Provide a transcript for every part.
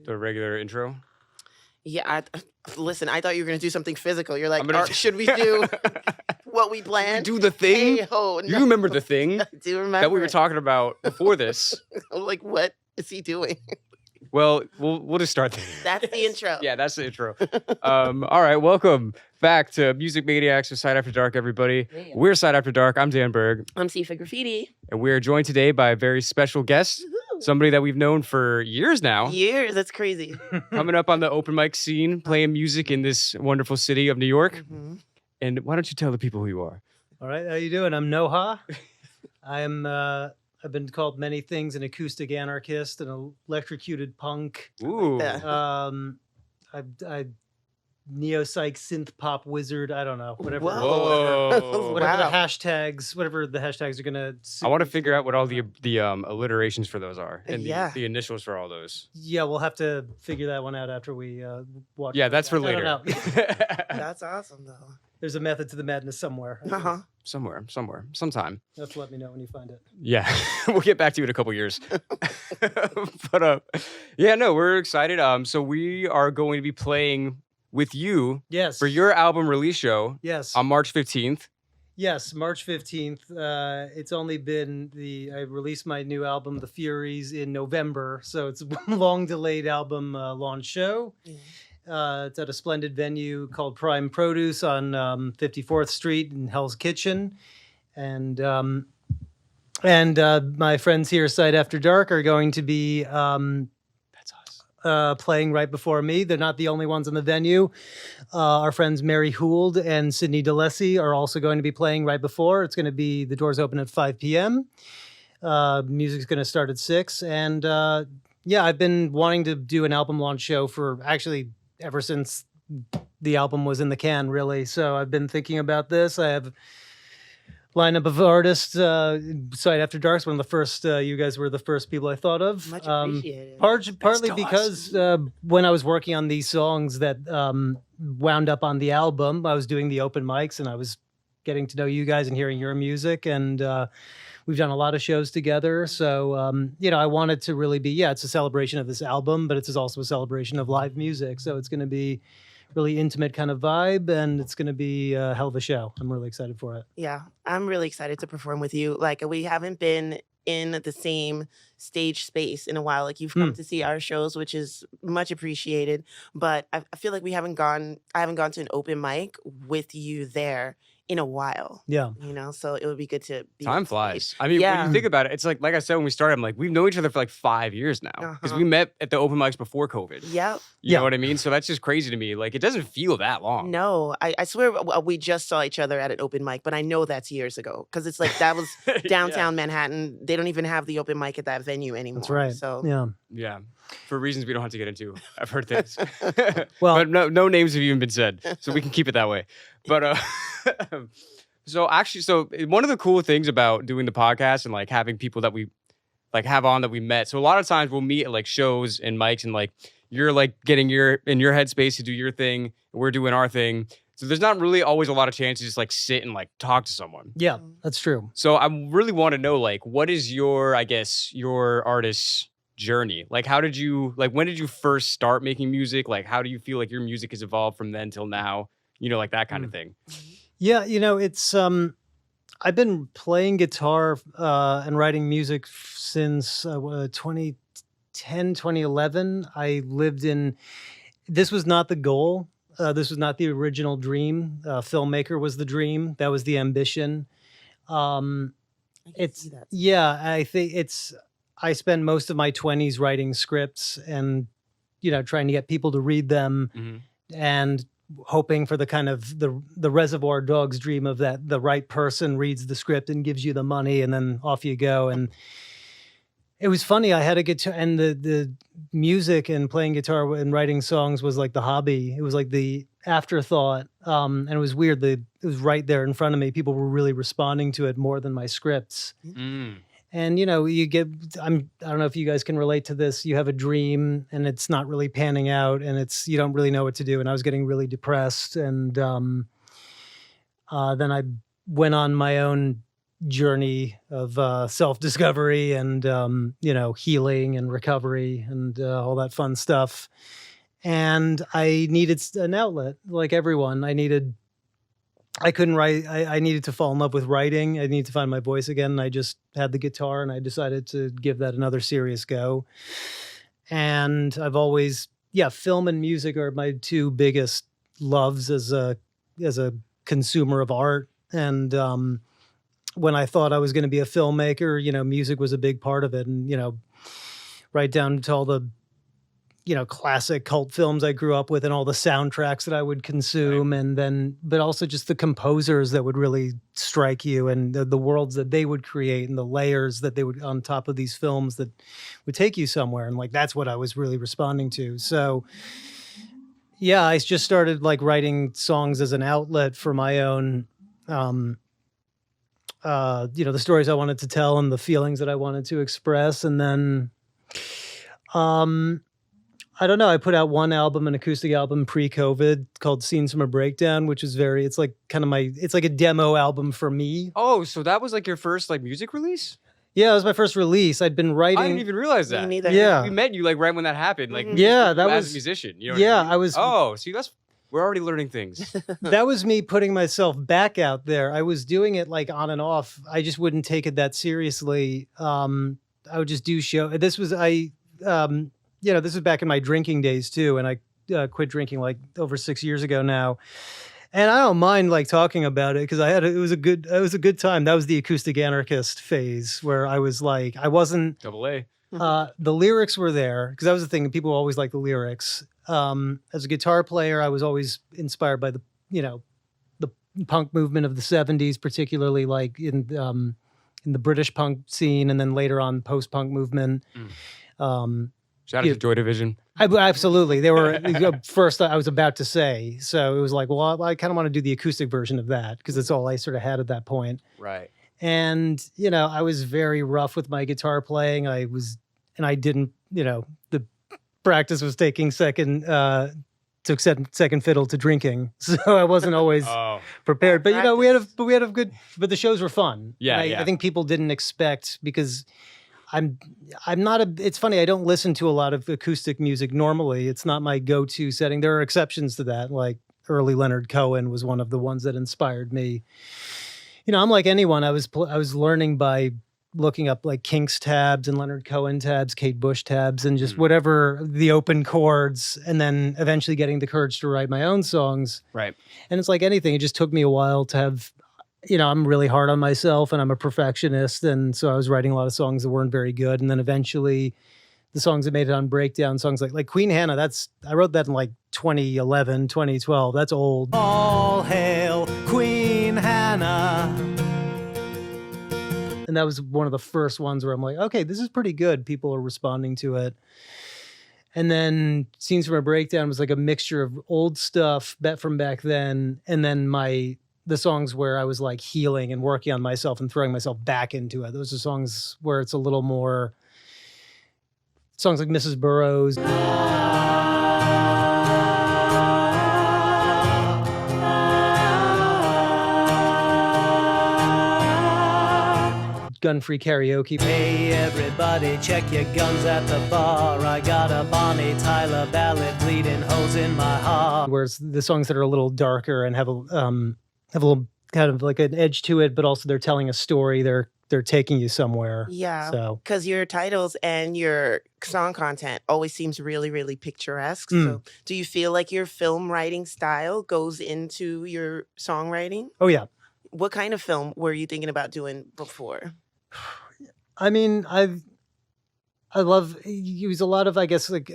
the regular intro? Yeah, listen, I thought you were going to do something physical. You're like, gonna should we do what we planned? Do the thing? Hey-ho, You remember the thing I do remember that we were it. talking about before this? I'm like, what is he doing? Well, we'll just start there. That's the intro. Yeah, that's the intro. All right, welcome back to Music Maniacs or Side After Dark, everybody. Yeah. We're Side After Dark. I'm Dan Berg. I'm Sifa Graffiti. And we are joined today by a very special guest, Woohoo. somebody that we've known for years now. Years, that's crazy. Coming up on the open mic scene, playing music in this wonderful city of New York. Mhm. And why don't you tell the people who you are? All right, how you doing? I'm NOHA. I've been called many things: an acoustic anarchist, an electrocuted punk, Ooh. I neo-psych synth pop wizard. I don't know, whatever. Whoa. Whatever Wow. whatever the hashtags are gonna. I want to figure out what all the alliterations for those are and Yeah. the initials for all those. Yeah, we'll have to figure that one out after we watch. Yeah, that's for I don't later. know. That's awesome, though. There's a method to the madness somewhere. Uh-huh. somewhere, sometime. You have to let me know when you find it. Yeah, we'll get back to you in a couple years. But yeah, no, we're excited. So we are going to be playing with you Yes. for your album release show Yes. on March 15th. Yes, March 15th. It's only been I released my new album, The Furies, in November. So it's a long delayed album launch show. It's at a splendid venue called Prime Produce on 54th Street in Hell's Kitchen. And my friends here, Side After Dark, are going to be That's us. playing right before me. They're not the only ones in the venue. Our friends Mary Hould and Sydney DeLessie are also going to be playing right before. It's going to be, the doors open at 5 p.m. Music's going to start at 6. And yeah, I've been wanting to do an album launch show for actually ever since the album was in the can, really. So I've been thinking about this. I have lineup of artists. Side After Dark's one of the first. You guys were the first people I thought of. Much appreciated. Partly to because when I was working on these songs that wound up on the album, I was doing the open mics and I was getting to know you guys and hearing your music, and we've done a lot of shows together. So I wanted to really be, it's a celebration of this album, but it's also a celebration of live music. So it's going to be really intimate kind of vibe, and it's going to be a hell of a show. I'm really excited for it. Yeah, I'm really excited to perform with you. Like, we haven't been in the same stage space in a while. Like, you've come to see our shows, which is much appreciated. But I feel like I haven't gone to an open mic with you there in a while. Yeah. So it would be good to be Time on flies. stage. I mean, when Yeah. you think about it, it's like I said when we started, I'm like, we've known each other for like 5 years now because Uh-huh. we met at the open mics before COVID. Yep. You know what I mean? So that's just crazy to me. Like, it doesn't feel that long. No, I swear we just saw each other at an open mic, but I know that's years ago because it's like that was downtown Manhattan. They don't even have the open mic at that venue anymore. That's right. So Yeah. Yeah. For reasons we don't have to get into. I've heard things. Well- but no names have even been said. So we can keep it that way. But so one of the cool things about doing the podcast and like having people that we like have on that we met. So a lot of times we'll meet at like shows and mics and like you're like getting in your headspace to do your thing. And we're doing our thing. So there's not really always a lot of chance to just like sit and like talk to someone. Yeah, that's true. So I really want to know, like, what is your artist's journey? Like, when did you first start making music? Like, how do you feel like your music has evolved from then till now? Like that kind of thing. Yeah, it's I've been playing guitar and writing music since 2010, 2011. I lived in, this was not the goal. This was not the original dream. Filmmaker was the dream. That was the ambition. I can see that. I think I spent most of my 20s writing scripts and, trying to get people to read them and hoping for the kind of the Reservoir Dogs dream of that the right person reads the script and gives you the money and then off you go. And it was funny. I had a guitar, and the music and playing guitar and writing songs was like the hobby. It was like the afterthought. And it was weird. It was right there in front of me. People were really responding to it more than my scripts. And, you get, I don't know if you guys can relate to this. You have a dream and it's not really panning out and you don't really know what to do. And I was getting really depressed. And then I went on my own journey of self-discovery and healing and recovery and all that fun stuff. And I needed an outlet, like everyone. I couldn't write. I needed to fall in love with writing. I needed to find my voice again. And I just had the guitar, and I decided to give that another serious go. And I've always, film and music are my two biggest loves as a consumer of art. And when I thought I was going to be a filmmaker, music was a big part of it. And, right down to all the, classic cult films I grew up with and all the soundtracks that I would consume. Right. And then, but also just the composers that would really strike you and the worlds that they would create and the layers that they would on top of these films that would take you somewhere. And like, that's what I was really responding to. So I just started like writing songs as an outlet for my own, the stories I wanted to tell and the feelings that I wanted to express. And then, I don't know, I put out one album, an acoustic album pre-COVID called Scenes from a Breakdown, which is it's like it's like a demo album for me. Oh, so that was like your first like music release? Yeah, it was my first release. I'd been writing. I didn't even realize that. Me neither. Yeah. We met you like right when that happened. Like, that as was a musician. You know what I mean? I was. Oh, see, we're already learning things. That was me putting myself back out there. I was doing it like on and off. I just wouldn't take it that seriously. I would just do show. This was this was back in my drinking days too, and I quit drinking like over 6 years ago now. And I don't mind like talking about it because it was a good time. That was the Acoustic Anarchist phase where I was like, I wasn't AA. The lyrics were there because that was the thing. People always like the lyrics. As a guitar player, I was always inspired by the punk movement of the 70s, particularly like in the British punk scene, and then later on post-punk movement. Shout out to Joy Division. Absolutely. They were first I was about to say. So it was like, well, I kind of want to do the acoustic version of that because it's all I sort of had at that point. Right. And, I was very rough with my guitar playing. I didn't, the practice was taking took second fiddle to drinking. So I wasn't always prepared. But, but the shows were fun. Yeah, I think people didn't expect because I'm not it's funny, I don't listen to a lot of acoustic music normally. It's not my go-to setting. There are exceptions to that, like early Leonard Cohen was one of the ones that inspired me. I'm like anyone. I was learning by looking up like Kinks tabs and Leonard Cohen tabs, Kate Bush tabs, and just whatever the open chords, and then eventually getting the courage to write my own songs. Right. And it's like anything. It just took me a while to have I'm really hard on myself and I'm a perfectionist. And so I was writing a lot of songs that weren't very good. And then eventually the songs that made it on Breakdown, songs like Queen Hannah, I wrote that in like 2011, 2012. That's old. All hail Queen Hannah. And that was one of the first ones where I'm like, okay, this is pretty good. People are responding to it. And then Scenes from a Breakdown was like a mixture of old stuff from back then. And then the songs where I was like healing and working on myself and throwing myself back into it. Those are songs where it's a little more songs like Mrs. Burroughs. Gun-free karaoke. Hey everybody, check your guns at the bar. I got a Bonnie Tyler ballad, bleeding holes in my heart. Whereas the songs that are a little darker and have a little kind of like an edge to it, but also they're telling a story. They're taking you somewhere. Yeah. So because your titles and your song content always seems really, really picturesque. So do you feel like your film writing style goes into your songwriting? Oh yeah. What kind of film were you thinking about doing before? I mean, I use a lot of, I guess, like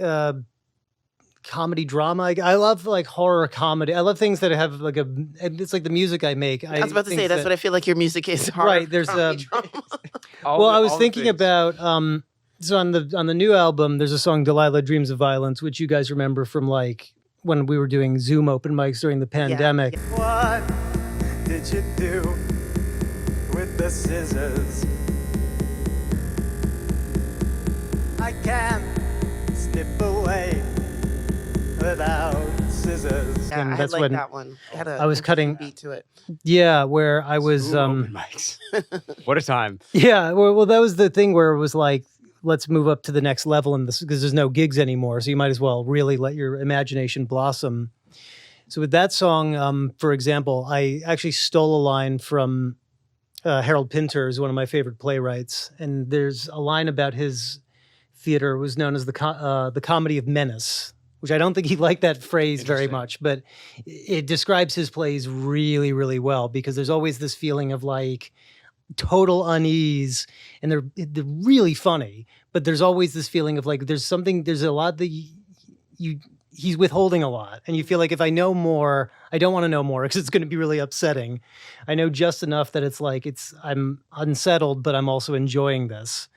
comedy drama. I love like horror comedy. I love things that have like it's like the music I make. I was about to say that's what I feel like your music is. Horror, right. There's drama. I was thinking about so on the new album, there's a song Delilah Dreams of Violence, which you guys remember from like when we were doing Zoom open mics during the pandemic. Yeah. What did you do with the scissors? I can't snip away without scissors. Yeah, and I that's like when that one. It had a I was interesting cutting. beat to it. Yeah, where I was. Ooh, open mics. What a time. Yeah, well, that was the thing where it was like, let's move up to the next level in this because there's no gigs anymore, so you might as well really let your imagination blossom. So with that song, for example, I actually stole a line from Harold Pinter, who's one of my favorite playwrights, and there's a line about his theater was known as the comedy of menace, which I don't think he liked that phrase very Interesting. much, but it describes his plays really, really well because there's always this feeling of like total unease, and they're really funny, but there's always this feeling of like there's a lot that he's withholding a lot, and you feel like if I know more, I don't want to know more because it's going to be really upsetting. I know just enough that it's like I'm unsettled, but I'm also enjoying this.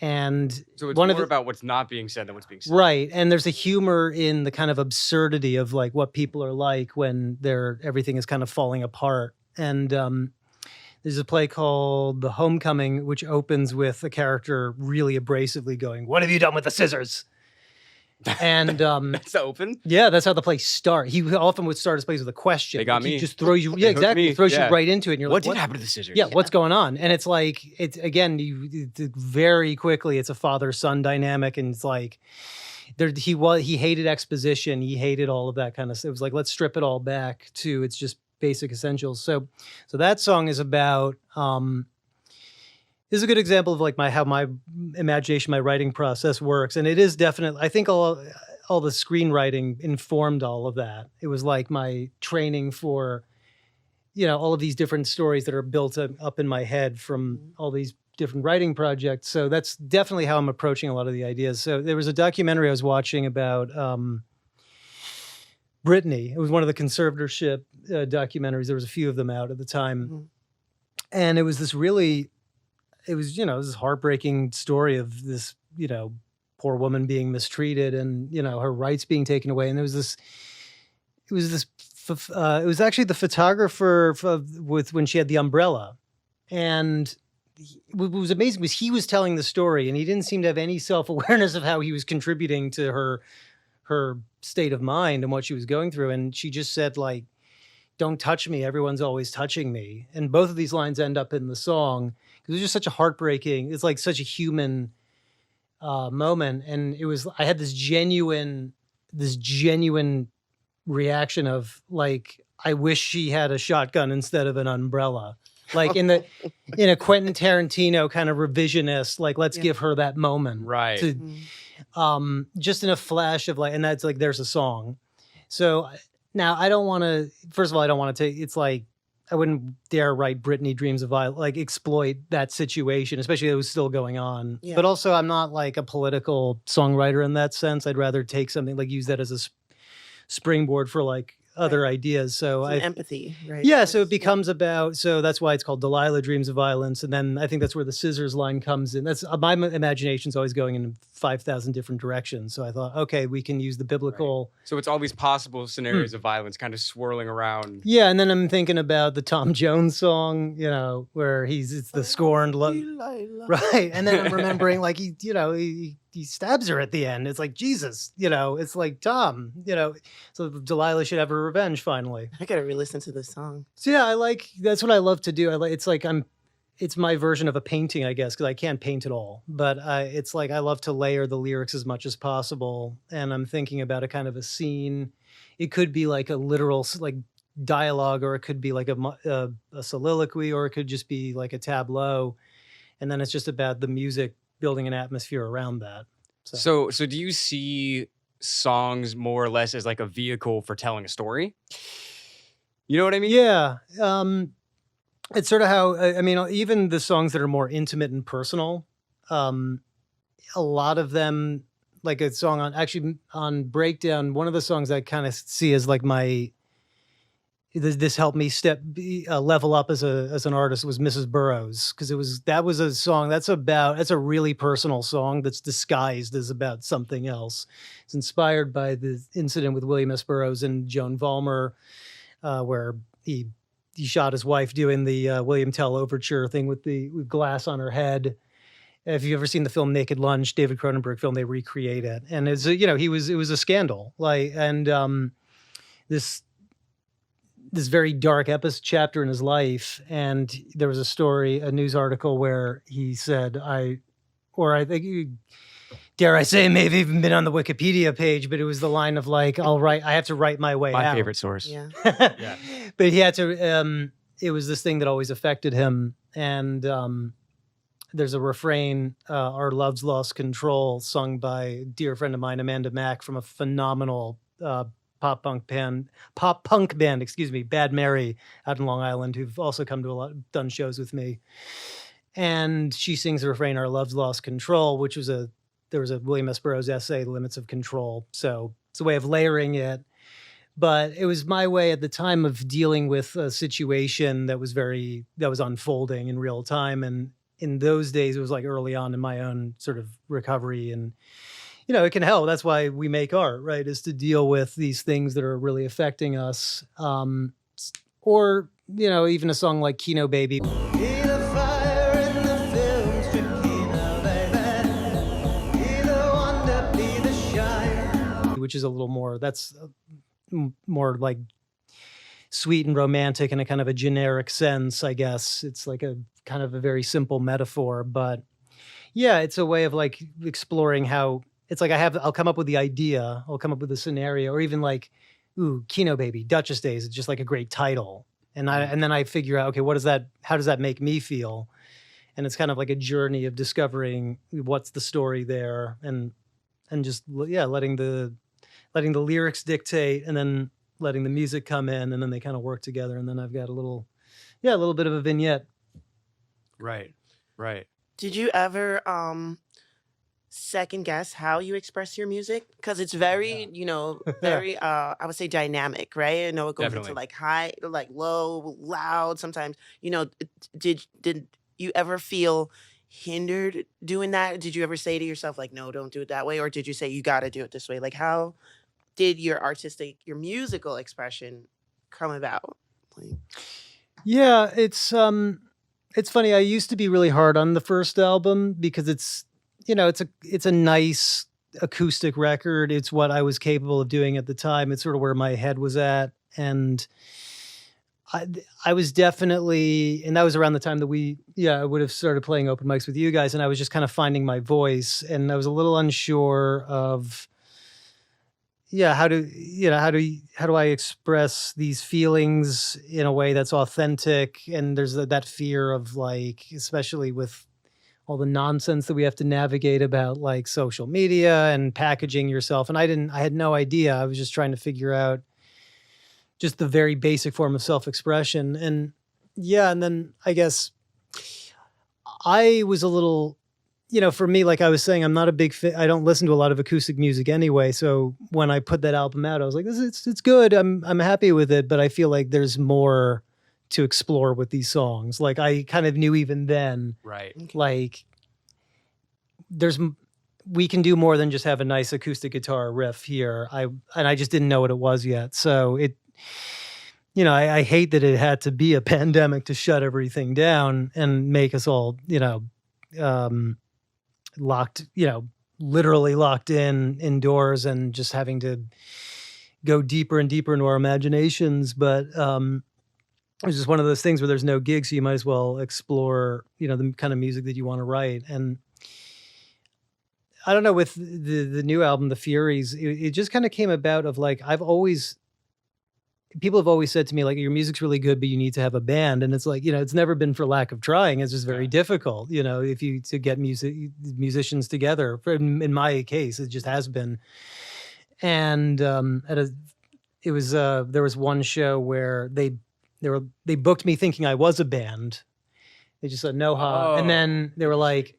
And So it's one more of the, about what's not being said than what's being said. right, and there's a humor in the kind of absurdity of like what people are like when everything is kind of falling apart. And there's a play called The Homecoming, which opens with a character really abrasively going, "What have you done with the scissors?" And That's the open. yeah, that's how the play starts. He often would start his plays with a question. They got He me. just throws you, They yeah, hooked exactly. me, He throws yeah. you right into it. And you're What like, did what? happen to the scissors? Yeah, what's going on? And it's like, it's again, very quickly, it's a father-son dynamic, and it's like, he hated exposition, he hated all of that kind of stuff. It was like, let's strip it all back to its just basic essentials. So that song is about. This is a good example of like how my imagination, my writing process works, and it is definitely. I think all the screenwriting informed all of that. It was like my training for, all of these different stories that are built up in my head from all these different writing projects. So that's definitely how I'm approaching a lot of the ideas. So there was a documentary I was watching about Britney. It was one of the conservatorship documentaries. There was a few of them out at the time. Mm-hmm. And it was this really, it was this heartbreaking story of this, poor woman being mistreated and, her rights being taken away. And it was actually the photographer when she had the umbrella. And what was amazing was he was telling the story and he didn't seem to have any self-awareness of how he was contributing to her state of mind and what she was going through. And she just said, like, "Don't touch me. Everyone's always touching me." And both of these lines end up in the song. It was just such a heartbreaking, it's like such a human moment. And I had this genuine reaction of like, I wish she had a shotgun instead of an umbrella. Like in a Quentin Tarantino kind of revisionist, like, let's give her that moment. Right. Just in a flash of like, and that's like, there's a song. So now I don't want to, first of all, I don't want to take, it's like, I wouldn't dare write Britney Dreams of Violence, like exploit that situation, especially if it was still going on. Yeah. But also I'm not like a political songwriter in that sense. I'd rather take something like use that as a springboard for like other ideas. So empathy, right? Yeah, so it becomes about, so that's why it's called Delilah Dreams of Violence. And then I think that's where the scissors line comes in. That's my imagination's always going in 5,000 different directions. So I thought, okay, we can use the biblical. Right. So it's all these possible scenarios of violence kind of swirling around. Yeah, and then I'm thinking about the Tom Jones song, where it's the scorned love. Right. And then I'm remembering like he stabs her at the end. It's like, Jesus, it's like, Tom, so Delilah should have her revenge finally. I gotta re-listen to this song. So yeah, that's what I love to do. It's my version of a painting, I guess, because I can't paint at all. But it's like I love to layer the lyrics as much as possible. And I'm thinking about a kind of a scene. It could be like a literal like dialogue, or it could be like a soliloquy, or it could just be like a tableau. And then it's just about the music building an atmosphere around that. So do you see songs more or less as like a vehicle for telling a story? You know what I mean? Yeah. It's sort of how, even the songs that are more intimate and personal, a lot of them, like a song on Breakdown, one of the songs I kind of see as like this helped me level up as an artist was Mrs. Burroughs, because that was a song that's a really personal song that's disguised as about something else. It's inspired by the incident with William S. Burroughs and Joan Vollmer, where he shot his wife doing the William Tell overture thing with glass on her head. If you've ever seen the film Naked Lunch, David Cronenberg film, they recreate it, and it was a scandal. this very dark chapter in his life, and there was a news article where he said, I think, dare I say, maybe even been on the Wikipedia page, but it was the line of like, I have to write my way out. My favorite source. Yeah. Yeah. But he had to, it was this thing that always affected him. And there's a refrain, Our Love's Lost Control, sung by a dear friend of mine, Amanda Mack, from a phenomenal pop punk band, Bad Mary, out in Long Island, who've also come to done shows with me. And she sings the refrain, Our Love's Lost Control, which was there was a William S. Burroughs essay, The Limits of Control. So it's a way of layering it. But it was my way at the time of dealing with a situation that was unfolding in real time. And in those days, it was like early on in my own sort of recovery. And, it can help. That's why we make art, right? Is to deal with these things that are really affecting us. Or, even a song like Kino, Baby. Which is a little more, that's more like sweet and romantic in a kind of a generic sense, I guess. It's like a kind of a very simple metaphor, but yeah, it's a way of like exploring how it's like I'll come up with the idea, I'll come up with a scenario, or even like, Kino Baby, Duchess Days, it's just like a great title. And then I figure out, okay, how does that make me feel? And it's kind of like a journey of discovering what's the story there, and just, letting the lyrics dictate, and then letting the music come in, and then they kind of work together. And then I've got a little bit of a vignette. Right. Did you ever second guess how you express your music? Because it's very, very, I would say dynamic, right? I know it goes Definitely. into like high, like low, loud sometimes. Did you ever feel hindered doing that? Did you ever say to yourself, like, no, don't do it that way? Or did you say, you got to do it this way? Like, how did your musical expression come about? Like, Yeah, it's funny. I used to be really hard on the first album because it's a nice acoustic record. It's what I was capable of doing at the time. It's sort of where my head was at. And I was definitely, and that was around the time that I would have started playing open mics with you guys, and I was just kind of finding my voice, and I was a little unsure of, how do I express these feelings in a way that's authentic? And there's that fear of like, especially with all the nonsense that we have to navigate about like social media and packaging yourself. And I had no idea. I was just trying to figure out just the very basic form of self-expression. And and then I guess I was a little, for me, like I was saying, I'm not a big fan. I don't listen to a lot of acoustic music anyway. So when I put that album out, I was like, it's good. I'm happy with it, but I feel like there's more to explore with these songs. Like I kind of knew even then, Right. like we can do more than just have a nice acoustic guitar riff here. I just didn't know what it was yet. So I hate that it had to be a pandemic to shut everything down and make us all, locked, literally locked indoors and just having to go deeper and deeper into our imaginations. But it was just one of those things where there's no gigs, so you might as well explore, the kind of music that you want to write. And I don't know, with the new album, The Furies, it just kind of came about of like, people have always said to me, like, your music's really good, but you need to have a band. And it's like, it's never been for lack of trying. It's just very difficult, to get musicians together. In my case, it just has been. And there was one show where they booked me thinking I was a band. They just said NOHA. And then they were like,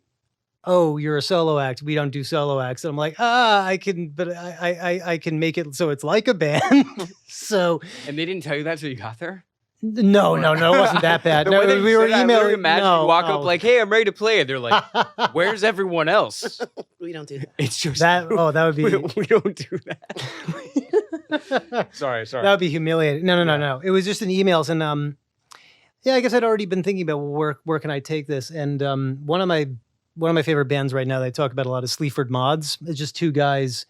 oh, you're a solo act. We don't do solo acts. And I'm like, I can make it so it's like a band. So. And they didn't tell you that till you got there? No, it wasn't that bad. The No, way they we were said that, I emailing. literally imagine you walk up like, hey, I'm ready to play. And they're like, where's everyone else? we don't do that. It's just that would be. we don't do that. Sorry. That would be humiliating. No. It was just in emails, and I guess I'd already been thinking about where can I take this, and one of my favorite bands right now that I talk about a lot is Sleaford Mods. It's just two guys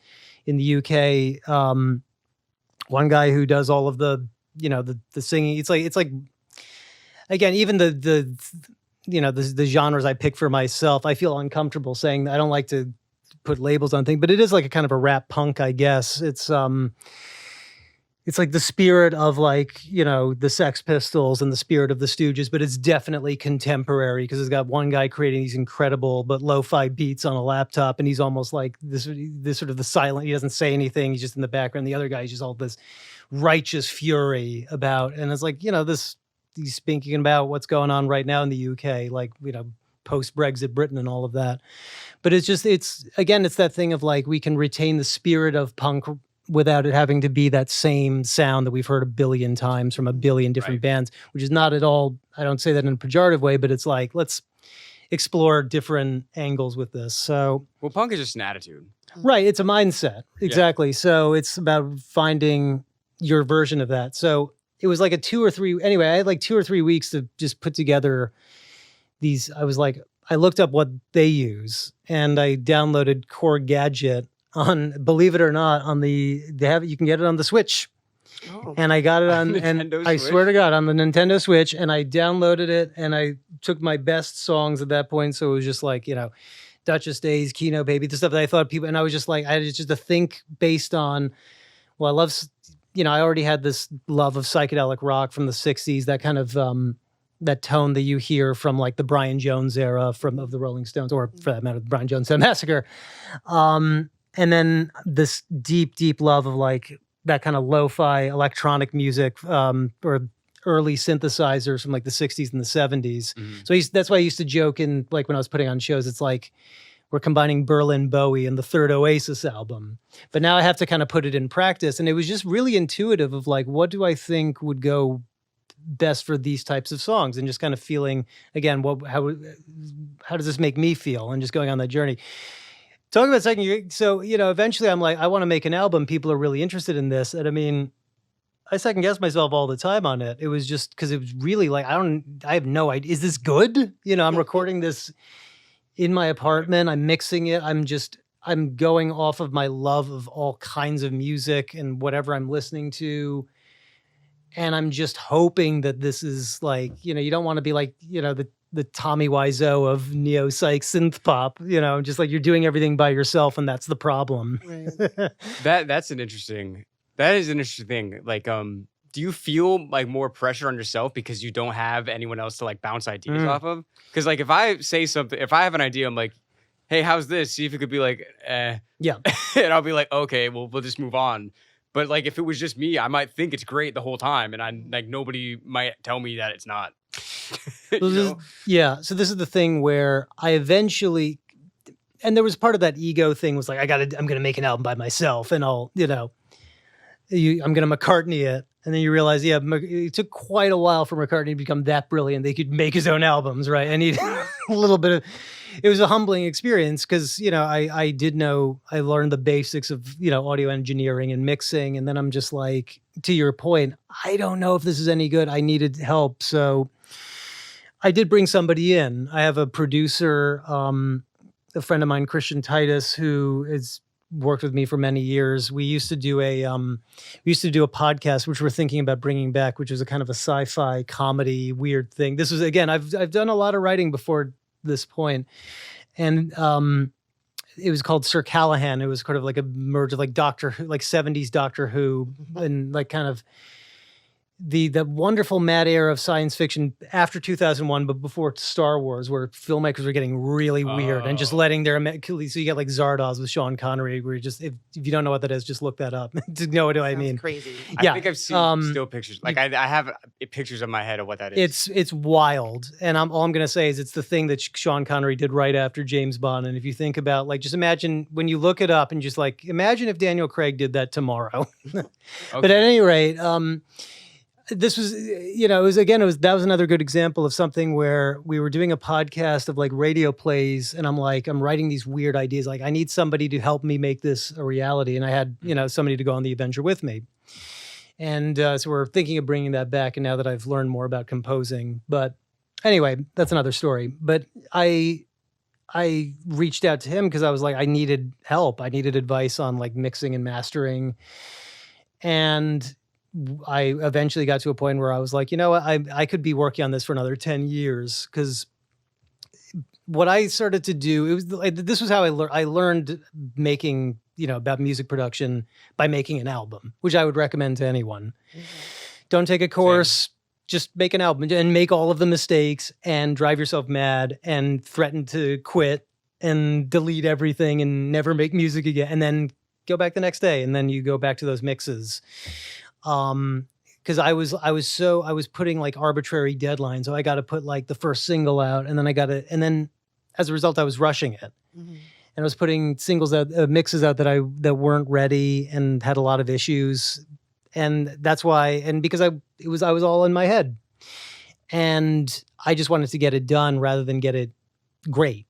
in the UK. one guy who does all of the, the singing. It's like, again, even the genres I pick for myself, I feel uncomfortable saying that. I don't like to put labels on things, but it is like a kind of a rap punk, I guess. It's like the spirit of like, the Sex Pistols and the spirit of the Stooges, but it's definitely contemporary because it's got one guy creating these incredible but lo-fi beats on a laptop, and he's almost like this sort of the silent. He doesn't say anything. He's just in the background. The other guy's just all this righteous fury about, and it's like he's speaking about what's going on right now in the UK, like post-Brexit Britain and all of that. But it's that thing of like we can retain the spirit of punk without it having to be that same sound that we've heard a billion times from a billion different bands, which is not at all, I don't say that in a pejorative way, but it's like, let's explore different angles with this. So, well, punk is just an attitude. Right. It's a mindset. Exactly. Yeah. So it's about finding your version of that. So it was like I had like 2 or 3 weeks to just put together these. I looked up what they use and I downloaded Core Gadget on, believe it or not, you can get it on the Switch. Oh. And I got it on, and I swear to God, on the Nintendo Switch, and I downloaded it, and I took my best songs at that point. So it was just like, Duchess Days, Kino, Baby, the stuff that I thought people, and I was just like, I had just to think based on, I love, I already had this love of psychedelic rock from the 60s, that kind of, that tone that you hear from like the Brian Jones era of the Rolling Stones, or for that matter, the Brian Jones Massacre. And then this deep, deep love of like that kind of lo-fi electronic music, or early synthesizers from like the 60s and the 70s. Mm-hmm. So that's why I used to joke in like when I was putting on shows, it's like we're combining Berlin Bowie and the third Oasis album. But now I have to kind of put it in practice. And it was just really intuitive of like, what do I think would go best for these types of songs? And just kind of feeling, again, how does this make me feel? And just going on that journey. Talking about second, so, eventually I'm like, I want to make an album. People are really interested in this. And I mean, I second guess myself all the time on it. It was just because it was really like, I have no idea. Is this good? I'm recording this in my apartment. I'm mixing it. I'm going off of my love of all kinds of music and whatever I'm listening to. And I'm just hoping that this is like, you don't want to be like, the Tommy Wiseau of neo-psych synth pop, just like you're doing everything by yourself and that's the problem. Right. That is an interesting thing. Like, do you feel like more pressure on yourself because you don't have anyone else to like bounce ideas off of? Because like if I say something, if I have an idea, I'm like, hey, how's this? See if it could be like, yeah. And I'll be like, okay, well, we'll just move on. But like if it was just me, I might think it's great the whole time, and I'm like nobody might tell me that it's not. Yeah. So this is the thing where I eventually, and there was part of that ego thing was like, I'm going to make an album by myself, and I'll, I'm going to McCartney it. And then you realize, it took quite a while for McCartney to become that brilliant. They could make his own albums, right? And he a little bit of, it was a humbling experience because, I learned the basics of, audio engineering and mixing. And then I'm just like, to your point, I don't know if this is any good. I needed help. So I did bring somebody in. I have a producer, a friend of mine, Christian Titus, who has worked with me for many years. We used to do a podcast, which we're thinking about bringing back, which was a kind of a sci-fi comedy weird thing. This was, again, I've done a lot of writing before this point, and it was called Sir Callahan. It was kind of like a merge of like Doctor Who, like 70s Doctor Who, and like kind of the wonderful mad era of science fiction after 2001, but before Star Wars, where filmmakers were getting really weird and just letting their, so you get like Zardoz with Sean Connery, where you just, if you don't know what that is, just look that up to know what I mean. Crazy. Yeah. I think I've seen still pictures. Like I have pictures in my head of what that is. It's wild. And all I'm going to say is it's the thing that Sean Connery did right after James Bond. And if you think about, like, just imagine when you look it up and just like, imagine if Daniel Craig did that tomorrow. Okay. But at any rate, this was, that was another good example of something where we were doing a podcast of like radio plays, and I'm writing these weird ideas. Like, I need somebody to help me make this a reality. And I had, somebody to go on the adventure with me. And so we're thinking of bringing that back. And now that I've learned more about composing, but anyway, that's another story. But I reached out to him because I was like, I needed help. I needed advice on like mixing and mastering. And I eventually got to a point where I was like, you know what, I could be working on this for another 10 years. Because what I started to do, this was how I learned making, about music production by making an album, which I would recommend to anyone. Mm-hmm. Don't take a course, just make an album and make all of the mistakes and drive yourself mad and threaten to quit and delete everything and never make music again. And then go back the next day. And then you go back to those mixes. Because I was putting like arbitrary deadlines. So I got to put like the first single out, and then as a result, I was rushing it, and I was putting singles out, mixes out that weren't ready and had a lot of issues, and that's why. And because I was all in my head, and I just wanted to get it done rather than get it great.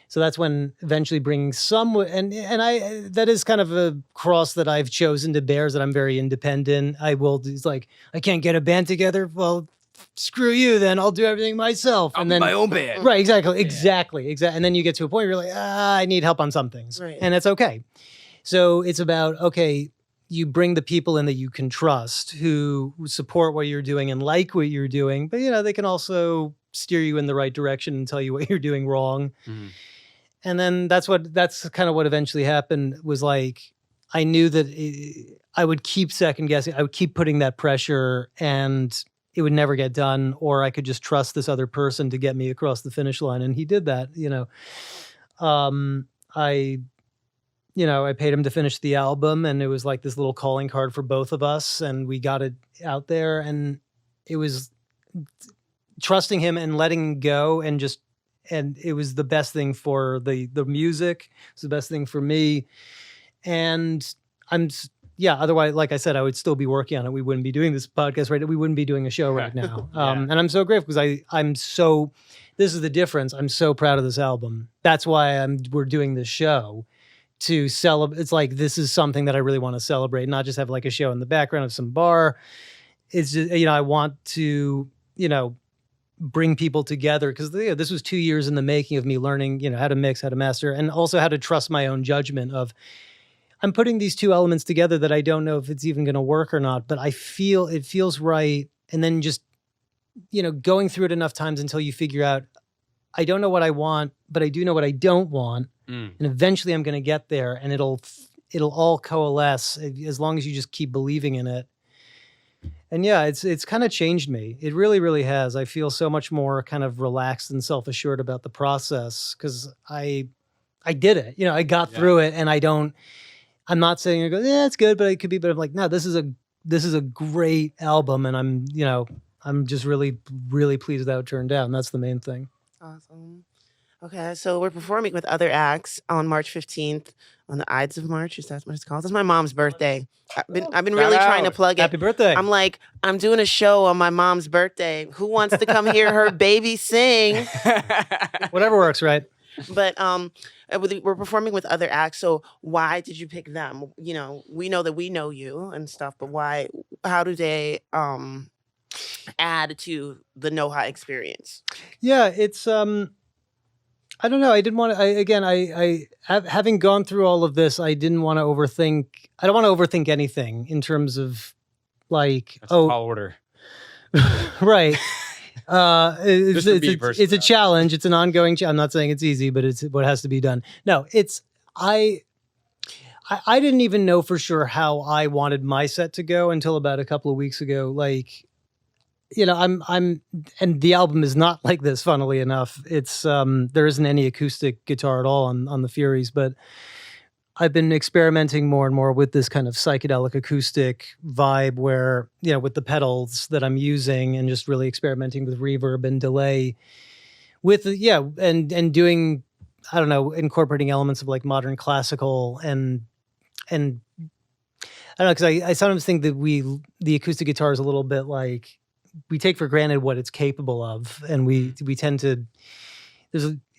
So that's when eventually bringing that is kind of a cross that I've chosen to bear, is that I'm very independent. It's like, I can't get a band together. Well, screw you then. I'll do everything myself. I'll be my own band. Right, exactly. And then you get to a point where you're like, I need help on some things. Right. And that's okay. So it's about, okay, you bring the people in that you can trust, who support what you're doing and like what you're doing, but they can also steer you in the right direction and tell you what you're doing wrong. Mm-hmm. And then that's kind of what eventually happened, was like, I knew that I would keep second guessing. I would keep putting that pressure and it would never get done, or I could just trust this other person to get me across the finish line. And he did that, I paid him to finish the album, and it was like this little calling card for both of us, and we got it out there, and it was trusting him and letting go, and it was the best thing for the music. It was the best thing for me. And otherwise, like I said, I would still be working on it. We wouldn't be doing this podcast right now. We wouldn't be doing a show right now. And I'm so grateful, because this is the difference. I'm so proud of this album. That's why we're doing this show, to celebrate. It's like, this is something that I really want to celebrate, not just have like a show in the background of some bar. It's just, I want to, bring people together, because this was 2 years in the making of me learning, how to mix, how to master, and also how to trust my own judgment of, I'm putting these two elements together that I don't know if it's even going to work or not, but I feel it feels right. And then just, going through it enough times until you figure out, I don't know what I want, but I do know what I don't want. And eventually I'm going to get there, and it'll all coalesce as long as you just keep believing in it. And it's kind of changed me. It really, really has. I feel so much more kind of relaxed and self-assured about the process, because I did it. I got through it, and I'm not saying, it's good, but it could be, but I'm like, no, this is a great album, and I'm just really, really pleased with how it turned out. And that's the main thing. Awesome. Okay, so we're performing with other acts on March 15th on the Ides of March. Is that what it's called? That's my mom's birthday. I've been really trying to plug it. Happy birthday. I'm like, I'm doing a show on my mom's birthday. Who wants to come hear her baby sing? Whatever works, right? But we're performing with other acts. So why did you pick them? We know that we know you and stuff, but why? How do they add to the NOHA experience? Yeah, it's I don't know. I didn't want to. Having gone through all of this, I didn't want to overthink. I don't want to overthink anything in terms of like. That's a tall order. Right. It's a challenge. It's an ongoing challenge. I'm not saying it's easy, but it's what has to be done. No, I didn't even know for sure how I wanted my set to go until about a couple of weeks ago. Like, and the album is not like this, funnily enough. It's, there isn't any acoustic guitar at all on the Furies, but I've been experimenting more and more with this kind of psychedelic acoustic vibe where, with the pedals that I'm using, and just really experimenting with reverb and delay with, and doing, I don't know, incorporating elements of like modern classical and I don't know, because I sometimes think that the acoustic guitar is a little bit like, we take for granted what it's capable of, and we tend to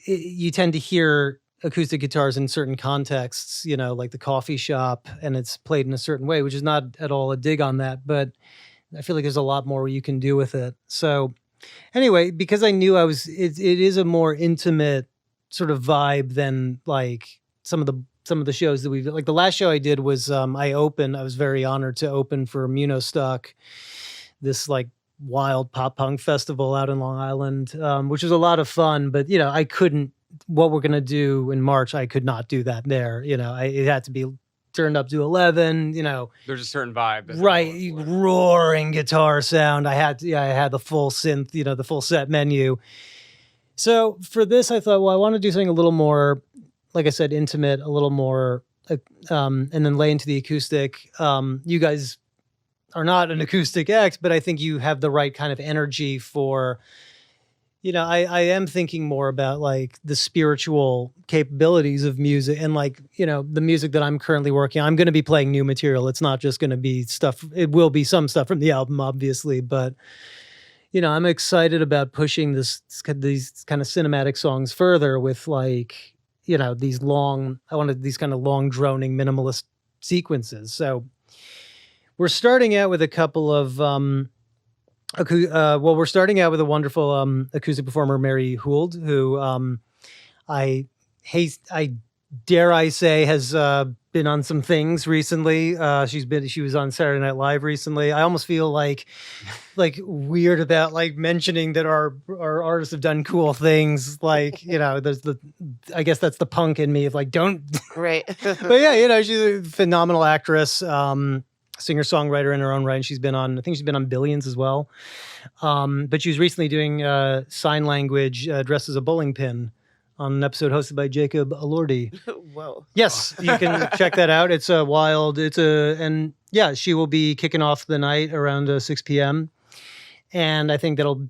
you tend to hear acoustic guitars in certain contexts, like the coffee shop, and it's played in a certain way, which is not at all a dig on that, but I feel like there's a lot more you can do with it. So anyway, because I knew it is a more intimate sort of vibe than like some of the some of the shows that we've like. The last show I did was I was very honored to open for Munostock, this like wild pop punk festival out in Long Island, which was a lot of fun. But I couldn't. What we're gonna do in March, I could not do that there. It had to be turned up to 11. There's a certain vibe, that's right? Roaring guitar sound. I had the full synth, the full set menu. So for this, I thought, well, I want to do something a little more, like I said, intimate, a little more, and then lay into the acoustic. You guys are not an acoustic X, but I think you have the right kind of energy for, I am thinking more about like the spiritual capabilities of music and like, the music that I'm currently working on. I'm going to be playing new material. It's not just going to be stuff. It will be some stuff from the album, obviously, but I'm excited about pushing these kind of cinematic songs further with like, these long droning minimalist sequences. So we're starting out with a couple of, we're starting out with a wonderful acoustic performer, Mary Hould, who I dare I say has been on some things recently. She was on Saturday Night Live recently. I almost feel like weird about like mentioning that our artists have done cool things. Like, there's I guess that's the punk in me of like, don't. Right. But yeah, she's a phenomenal actress. Singer-songwriter in her own right. And I think she's been on Billions as well. But she was recently doing sign language dressed as a bowling pin on an episode hosted by Jacob Elordi. Whoa. Yes, you can check that out. It's wild. And yeah, she will be kicking off the night around 6 p.m. And I think that'll,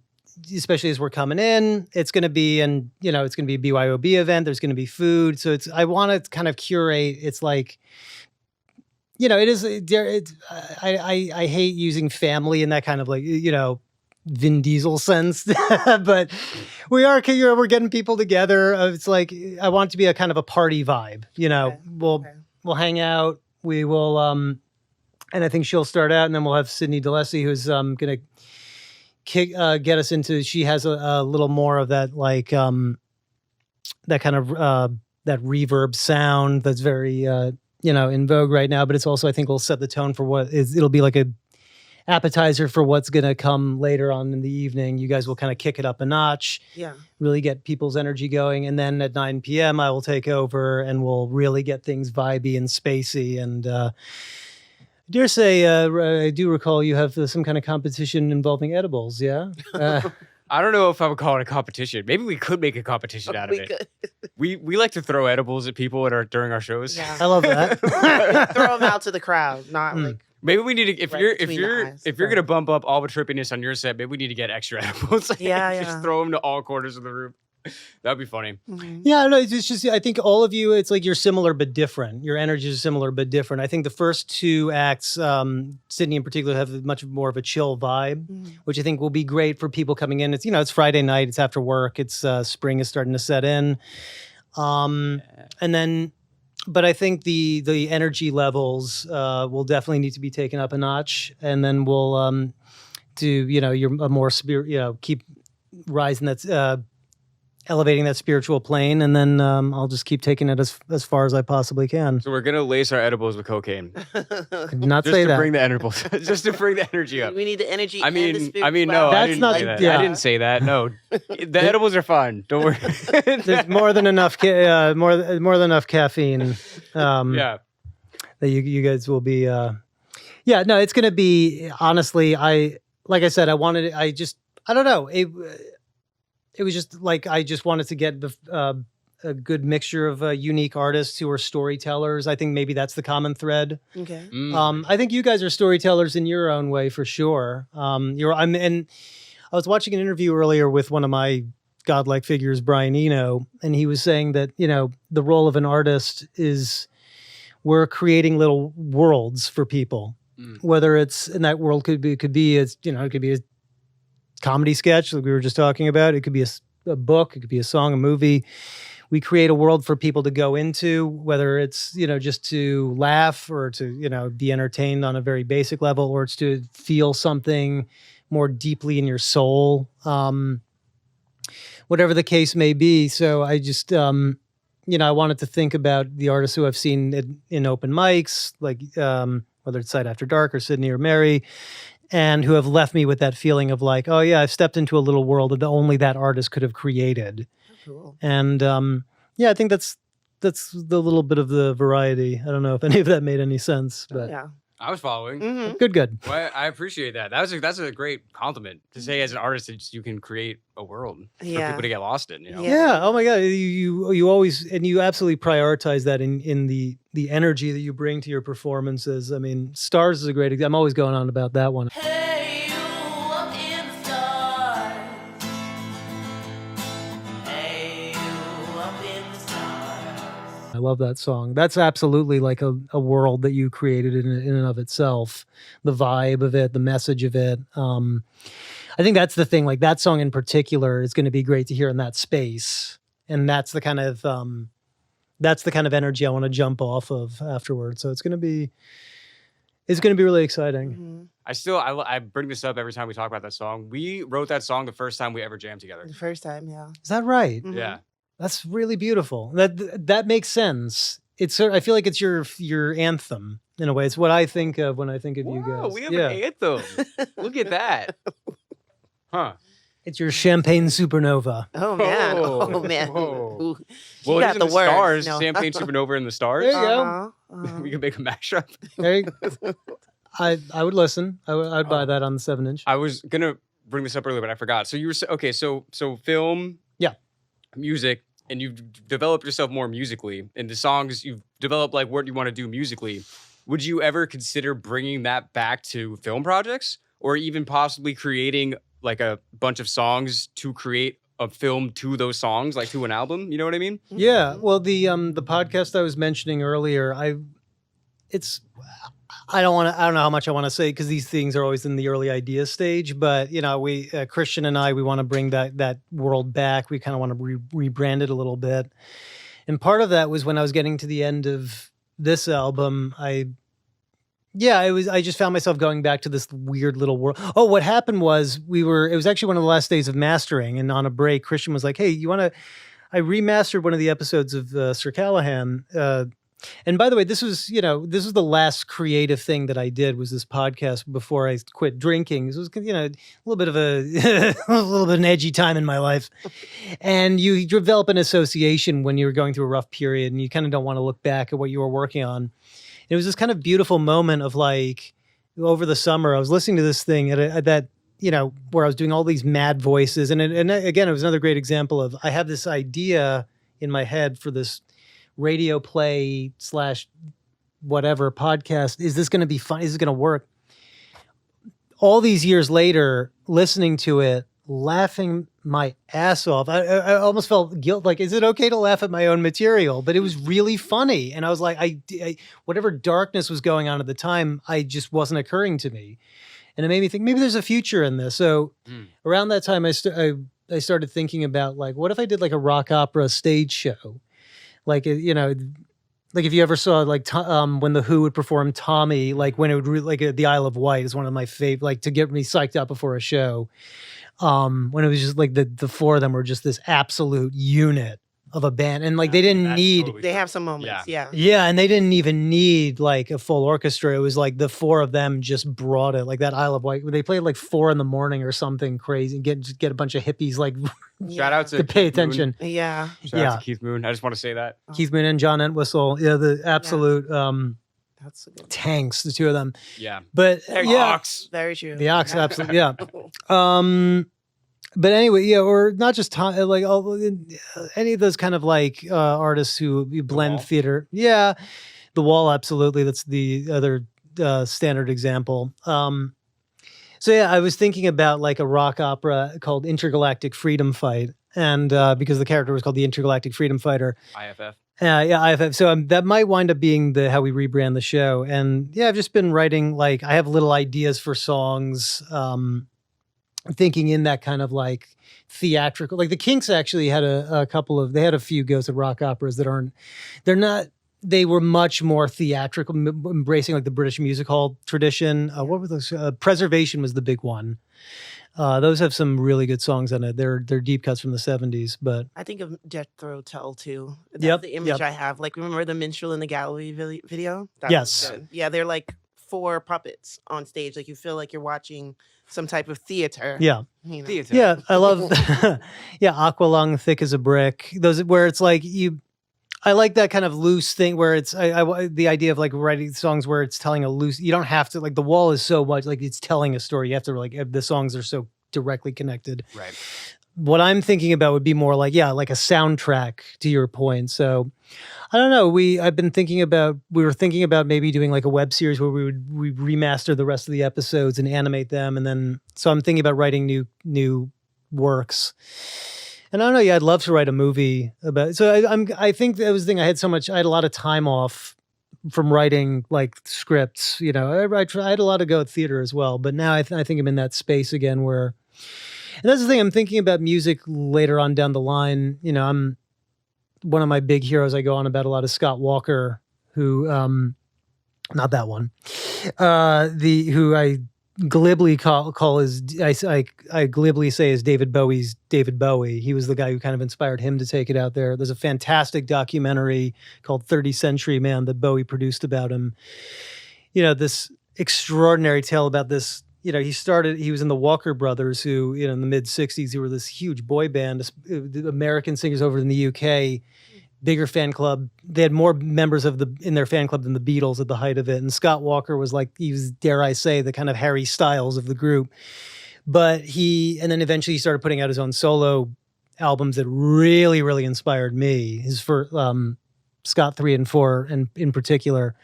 especially as we're coming in, it's going to be, it's going to be a BYOB event. There's going to be food. So I want to kind of curate. It's like, it is. I hate using family in that kind of like, Vin Diesel sense, but we're getting people together. It's like I want it to be a kind of a party vibe. We'll hang out. We will, and I think she'll start out, and then we'll have Sydney DeLessie, who's gonna get us into. She has a little more of that like that kind of that reverb sound that's very in vogue right now, but it's also, I think, will set the tone for it'll be like a appetizer for what's going to come later on in the evening. You guys will kind of kick it up a notch, really get people's energy going. And then at 9 p.m. I will take over and we'll really get things vibey and spacey. And I dare say, I do recall you have some kind of competition involving edibles. Yeah. I don't know if I would call it a competition. Maybe we could make a competition out of it. We like to throw edibles at people during our shows. Yeah. I love that. Throw them out to the crowd, not like. Maybe we need to if you're gonna bump up all the trippiness on your set, maybe we need to get extra edibles. Just throw them to all corners of the room. That'd be funny. Mm-hmm. Yeah, no, it's just I think all of you, it's like you're similar but different. Your energy is similar but different. I think the first two acts, Sydney in particular, have much more of a chill vibe, which I think will be great for people coming in. It's it's Friday night, it's after work, it's spring is starting to set in, and then. But I think the energy levels will definitely need to be taken up a notch, and then we'll do you're a more spirit, keep rising that elevating that spiritual plane, and then I'll just keep taking it as far as I possibly can. So we're gonna lace our edibles with cocaine. Not just say to that. bring the edibles, just to bring the energy up. We need the energy. I mean, and the no, that's not. Say that. Yeah. I didn't say that. No, the edibles are fine. Don't worry. There's more than enough more than enough caffeine. Yeah, that you guys will be. Yeah, no, it's gonna be. Honestly, like I said, I don't know. It was just like I just wanted to get a good mixture of unique artists who are storytellers. I think maybe that's the common thread. Okay. I think you guys are storytellers in your own way for sure. And I was watching an interview earlier with one of my godlike figures, Brian Eno, and he was saying that the role of an artist is we're creating little worlds for people. Whether it's in that world could be a comedy sketch like we were just talking about. It could be a book. It could be a song, a movie. We create a world for people to go into, whether it's, just to laugh or to, be entertained on a very basic level, or it's to feel something more deeply in your soul, whatever the case may be. So I just, I wanted to think about the artists who I've seen in open mics, like whether it's Sight After Dark or Sydney or Mary, and who have left me with that feeling of like, oh yeah, I've stepped into a little world that only that artist could have created. Cool. And I think that's the little bit of the variety. I don't know if any of that made any sense, but Yeah. I was following. Mhm. good. Well, I appreciate that. That's a great compliment to say as an artist that you can create a world for Yeah. people to get lost in. You know? Yeah. Oh my God. You always, and you absolutely prioritize that in the energy that you bring to your performances. I mean, Stars is a great example. I'm always going on about that one. Hey, you up in the stars. Hey, you up in the stars. I love that song. That's absolutely like a world that you created in and of itself. The vibe of it, the message of it. I think that's the thing. Like that song in particular is going to be great to hear in that space, and that's the kind of energy I want to jump off of afterwards. So it's going to be really exciting. Mhm. I bring this up every time we talk about that song. We wrote that song the first time we ever jammed together. The first time, yeah. Is that right? Mhm. Yeah. That's really beautiful. That makes sense. I feel like it's your anthem in a way. It's what I think of when I think of you Whoa, guys. we have an anthem. Look at that. Huh. It's your champagne supernova. Oh man. Whoa. Oh man. Whoa. Ooh. Well, You it got is in the the words. stars. No. Champagne Supernova in the stars. There you go. Uh-huh. We can make a mashup. There you go. I would listen. I'd buy that on the 7-inch. I was gonna bring this up earlier, but I forgot. So you were okay. So film, Yeah. music, and you've developed yourself more musically. And the songs you've developed, like what you want to do musically. Would you ever consider bringing that back to film projects, or even possibly creating like a bunch of songs to create a film to those songs, like to an album? You know what I mean? Yeah. Well, the podcast I was mentioning earlier, I don't know how much I want to say because these things are always in the early idea stage. But we Christian and I, we want to bring that world back. We kind of want to rebrand it a little bit. And part of that was when I was getting to the end of this album, I just found myself going back to this weird little world. Oh, what happened was it was actually one of the last days of mastering, and on a break, Christian was like, "Hey, I remastered one of the episodes of Sir Callahan." And by the way, this was the last creative thing that I did was this podcast before I quit drinking. This was a little bit of a little bit of an edgy time in my life. And you develop an association when you're going through a rough period, and you kind of don't want to look back at what you were working on. It was this kind of beautiful moment of like over the summer, I was listening to this thing at that, where I was doing all these mad voices. And again, it was another great example of, I have this idea in my head for this radio play / whatever podcast. Is this going to be fun? Is this going to work? All these years later, listening to it, laughing my ass off. I almost felt guilt. Like, is it okay to laugh at my own material? But it was really funny. And I was like, I whatever darkness was going on at the time, I just wasn't occurring to me. And it made me think maybe there's a future in this. So around that time, I started thinking about like, what if I did like a rock opera stage show? Like, like if you ever saw like when the Who would perform Tommy, like when it would the Isle of Wight is one of my favorite, like to get me psyched up before a show. When it was just like the four of them were just this absolute unit of a band, and like they didn't need. Totally They have some moments, yeah. Yeah, and they didn't even need like a full orchestra. It was like the four of them just brought it. Like that Isle of Wight, they played like 4 a.m. or something crazy, and get a bunch of hippies like Shout out to to pay Keith Moon. attention. Yeah. Shout out to Keith Moon. I just want to say that. Keith Moon and John Entwistle, the absolute That's a good one. tanks, the two of them. Yeah. But yeah, Ox. Very true. the Ox, absolutely, yeah. But anyway, yeah, or not just like any of those kind of like artists who blend Wall. theater. Yeah, The Wall, absolutely. That's the other standard example. So yeah, I was thinking about like a rock opera called Intergalactic Freedom Fight, and because the character was called the Intergalactic Freedom Fighter. IFF. Yeah, IFF. So that might wind up being how we rebrand the show. And yeah, I've just been writing, like, I have little ideas for songs, thinking in that kind of like theatrical, like the Kinks actually had they had a few goes at rock operas that they were much more theatrical, embracing like the British music hall tradition. What were those? Preservation was the big one. Those have some really good songs on it. They're deep cuts from the 70s, but I think of Jethro Tull too. That's Yep, the image yep. I have. Like, remember the Minstrel in the Gallery video? That was Yes. good. Yeah, they're like 4 puppets on stage. Like, you feel like you're watching some type of theater. yeah. You know? Theater. Yeah, I love Aqualung, Thick as a Brick. Those where it's like I like that kind of loose thing where it's the idea of like writing songs where it's telling a loose. You don't have to like The Wall is so much like it's telling a story. You have to like the songs are so directly connected. Right. What I'm thinking about would be more like like a soundtrack to your point. So I don't know. We were thinking about maybe doing like a web series where we remaster the rest of the episodes and animate them, and then so I'm thinking about writing new works. And I don't know. Yeah, I'd love to write a movie about. So I think that was the thing. I had a lot of time off from writing like scripts. You know, I had a lot to go at theater as well. But now I think I'm in that space again where. And that's the thing. I'm thinking about music later on down the line. You know, I'm one of my big heroes. I go on about a lot of Scott Walker, who not that one, who I glibly call is I glibly say is David Bowie's David Bowie. He was the guy who kind of inspired him to take it out there. There's a fantastic documentary called 30th Century Man that Bowie produced about him. You know, this extraordinary tale about this. You know, he was in the Walker Brothers, who, you know, in the mid 60s, who were this huge boy band, American singers over in the UK, bigger fan club. They had more members in their fan club than the Beatles at the height of it. And Scott Walker was like, he was, dare I say, the kind of Harry Styles of the group. But and then eventually he started putting out his own solo albums that really, really inspired me. His first, Scott 3 and 4 and in particular.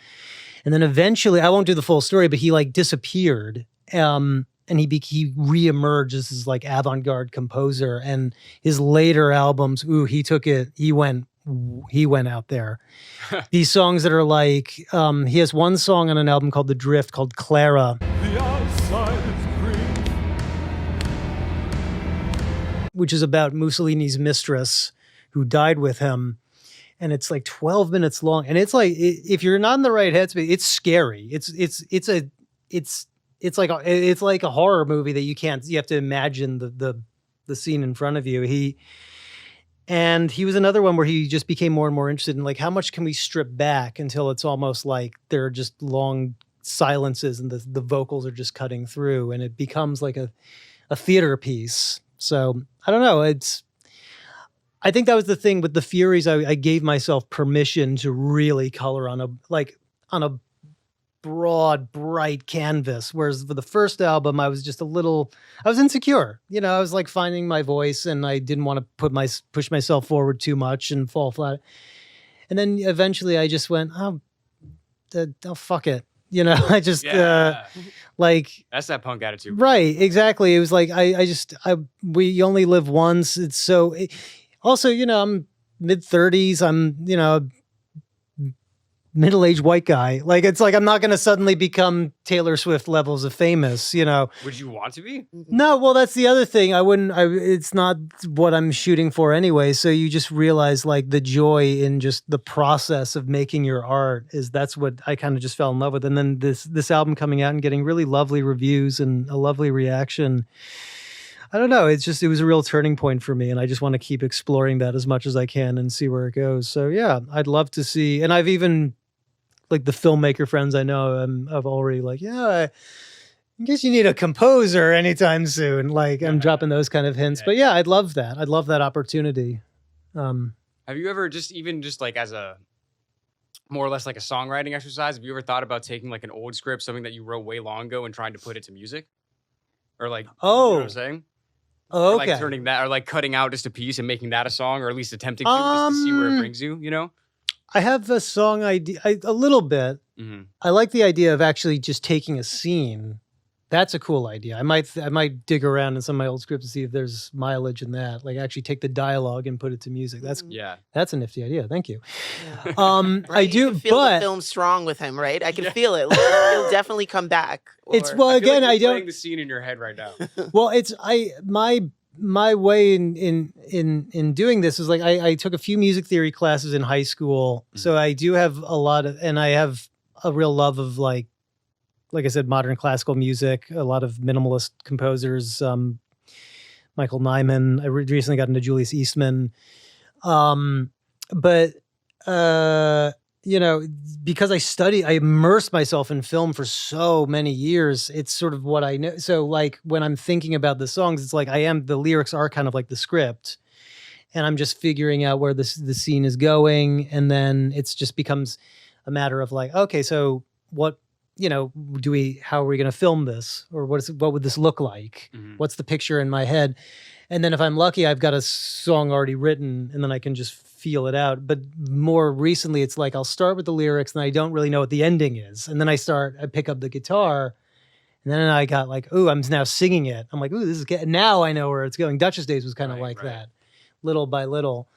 And then eventually, I won't do the full story, but he like disappeared. And he reemerged as this like avant-garde composer, and his later albums, he went out there. These songs that are like, he has one song on an album called The Drift called Clara. The outside is green. Which is about Mussolini's mistress who died with him. And it's like 12 minutes long. And it's like, if you're not in the right headspace, it's scary. It's like a horror movie that you have to imagine the scene in front of you. He was another one where he just became more and more interested in like, how much can we strip back until it's almost like there are just long silences and the vocals are just cutting through, and it becomes like a theater piece. So I don't know. I think that was the thing with the Furies. I gave myself permission to really color on a broad, bright canvas. Whereas for the first album, I was insecure. You know, I was like finding my voice, and I didn't want to push myself forward too much and fall flat. And then eventually I just went, oh fuck it. You know, I just, like. That's that punk attitude. Right, exactly. It was like, we only live once. It's so, also, you know, I'm mid-30s. I'm, you know, middle-aged white guy. Like, it's like I'm not going to suddenly become Taylor Swift levels of famous, you know. Would you want to be? No, well, that's the other thing. It's not what I'm shooting for anyway. So you just realize like the joy in just the process of making your art that's what I kind of just fell in love with. And then this album coming out and getting really lovely reviews and a lovely reaction. I don't know. It was a real turning point for me, and I just want to keep exploring that as much as I can and see where it goes. So yeah, I'd love to see. And I've even like the filmmaker friends I know, I've already like, I guess you need a composer anytime soon. Like I'm dropping those kind of hints, but yeah, I'd love that. I'd love that opportunity. Have you ever just like as a more or less like a songwriting exercise, have you ever thought about taking like an old script, something that you wrote way long ago, and trying to put it to music? Or like, you know what I'm saying? Oh, okay. Or like turning that, or like cutting out just a piece and making that a song, or at least attempting to, just to see where it brings you, you know? I have a song idea, a little bit. Mm-hmm. I like the idea of actually just taking a scene. That's a cool idea. I might dig around in some of my old scripts to see if there's mileage in that. Like actually take the dialogue and put it to music. That's a nifty idea. Thank you. Yeah. Right, I do you can feel but the film strong with him, right? I can feel it. Like, he'll definitely come back. It's Or- well I feel again. like I you're don't. playing the scene in your head right now. Well, it's my way in doing this is like I took a few music theory classes in high school, so I do have a lot of, and I have a real love of like like I said, modern classical music, a lot of minimalist composers, Michael Nyman. I recently got into Julius Eastman. But because I immersed myself in film for so many years, it's sort of what I know. So like when I'm thinking about the songs, it's like the lyrics are kind of like the script, and I'm just figuring out where the scene is going. And then it's just becomes a matter of like, okay, so what, how are we going to film this? Or what would this look like? Mhm. What's the picture in my head? And then if I'm lucky, I've got a song already written, and then I can just feel it out. But more recently, it's like I'll start with the lyrics, and I don't really know what the ending is. And then I pick up the guitar, and then I got like, ooh, I'm now singing it. I'm like, ooh, this is good. Now I know where it's going. Duchess Days was kind of like that, little by little.